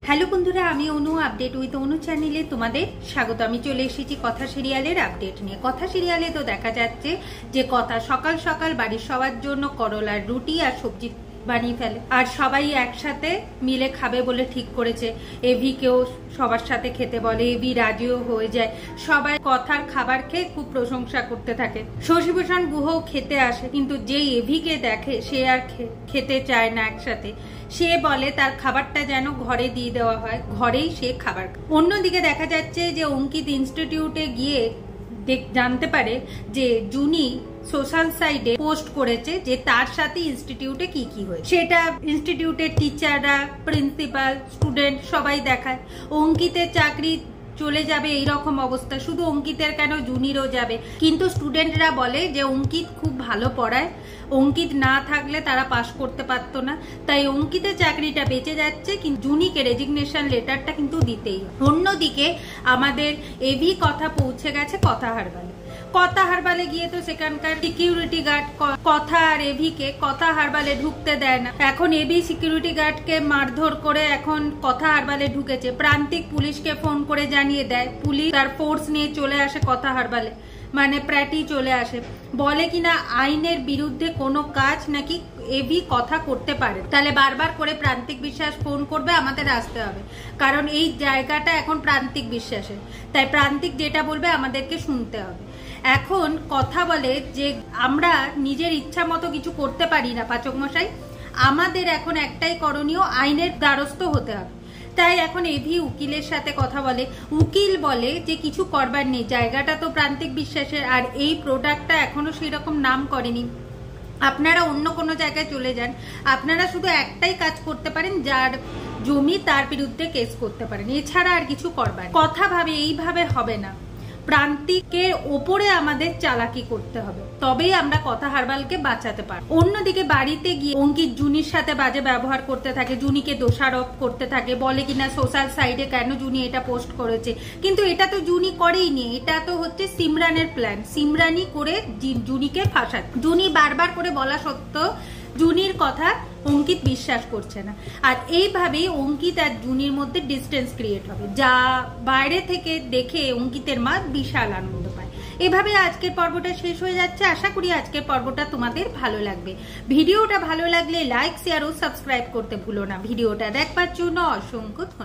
Hello বন্ধুরা, আমি অনু update with অনু চ্যানেলে তোমাদের স্বাগত। আমি চলে এসেছি কথা সিরিয়ালের আপডেট নিয়ে। কথা সিরিয়ালে তো দেখা যাচ্ছে যে কথা সকাল সকাল বাড়ির সবার জন্য করলার রুটি আর সবজি বানিয়ে ফেলে, আর সবাই একসাথে মিলে খাবে বলে ঠিক করেছে। এভিকেও সবার সাথে খেতে বলে, এভি রাজিও হয়ে যায়। সবাই কথার খাবার খেয়ে খুব প্রশংসা করতে থাকে। শশীভূষণ গুহ খেতে আসে, কিন্তু যেই এভিকে দেখে সে আর খেতে চায় না একসাথে। সে বলে তার খাবারটা যেন ঘরে দিয়ে দেওয়া হয়, ঘরেই সে খাবার। অন্যদিকে দেখা যাচ্ছে যে অঙ্কিত ইনস্টিটিউটে গিয়ে জানতে পারে যে জুনি সোশ্যাল সাইটে পোস্ট করেছে যে তার সাথে ইনস্টিটিউটে কি কি হয়েছে। সেটা ইনস্টিটিউটের টিচাররা, প্রিন্সিপাল, স্টুডেন্ট সবাই দেখায়। অঙ্কিতের চাকরি চলে যাবে এইরকম অবস্থা। শুধু অঙ্কিতের কেন, জুনিরও যাবে। কিন্তু স্টুডেন্টরা বলে যে অঙ্কিত খুব ভালো পড়ায়, অঙ্কিত না থাকলে তারা পাশ করতে পারতো না, তাই অঙ্কিতের চাকরিটা বেঁচে যাচ্ছে, কিন্তু জুনিকে রেজিগনেশন লেটারটা কিন্তু দিতেই। অন্যদিকে আমাদের এভি কথা পৌঁছে গেছে কথা হারবালে। কথা হারবালে গিয়ে তো সেখানকার সিকিউরিটি গার্ড কথা আর এভিকে কথা হারবালে ঢুকতে দেয় না। এখন এভি সিকিউরিটি গার্ডকে মারধর করে এখন কথা হারবালে ঢুকেছে। প্রান্তিক পুলিশকে ফোন করে জানিয়ে দেয়। পুলিশ তার ফোর্স নিয়ে চলে আসে কথা হারবালে, মানে প্র্যাটি চলে আসে। বলে কিনা আইনের বিরুদ্ধে কোনো কাজ নাকি এভি কথা করতে পারে, তাহলে বারবার করে প্রান্তিক বিশ্বাস ফোন করবে, আমাদের আসতে হবে, কারণ এই জায়গাটা এখন প্রান্তিক বিশ্বাসের। তাই প্রান্তিক যেটা বলবে আমাদেরকে শুনতে হবে। এখন কথা বলে যে আমরা নিজের ইচ্ছা মতো কিছু করতে পারি না পাচক মশাই, আমাদের এখন একটাই করণীয়, আইনের দ্বারস্থ হতে হবে। তাই এখন এভি উকিলের সাথে কথা বলে। উকিল বলে যে কিছু করবার নেই, জায়গাটা তো প্রান্তিক বিশ্বাসের, আর এই প্রোডাক্টটা এখনো সেই রকম নাম করেনি। আপনারা অন্য কোনো জায়গায় চলে যান, আপনারা শুধু একটাই কাজ করতে পারেন, যার জমি তার বিরুদ্ধে কেস করতে পারেন, এছাড়া আর কিছু করবার। কথা ভাবে এইভাবে হবে না, প্রান্তিকের ওপরে আমাদের চালাকি করতে হবে, তবেই আমরা কথা হারবালকে বাঁচাতে পারব। অন্যদিকে বাড়িতে গিয়ে অঙ্কিত জুনির সাথে বাজে ব্যবহার করতে থাকে, জুনিকে দোষারোপ করতে থাকে, বলে কিনা সোশ্যাল সাইটে কেন জুনি এটা পোস্ট করেছে, কিন্তু এটা তো জুনি করেই নি, এটা তো হচ্ছে সিমরানের প্ল্যান। সিমরানই করে জুনিকে ফাঁসায়। জুনি বারবার করে বলা সত্ত্বেও জুনির কথা অঙ্কিত বিশ্বাস করছে না, আর এইভাবেই অঙ্কিত আর জুনির মধ্যে ডিস্টেন্স ক্রিয়েট হবে, যা বাইরে থেকে দেখে অঙ্কিতের মা বিশাল আনন্দ পায়। এভাবে আজকের পর্বটা শেষ হয়ে যাচ্ছে। আশা করি আজকের পর্বটা তোমাদের ভালো লাগবে। ভিডিওটা ভালো লাগলে লাইক, শেয়ার ও সাবস্ক্রাইব করতে ভুলো না। ভিডিওটা দেখবার জন্য অসংখ্য ধন্যবাদ।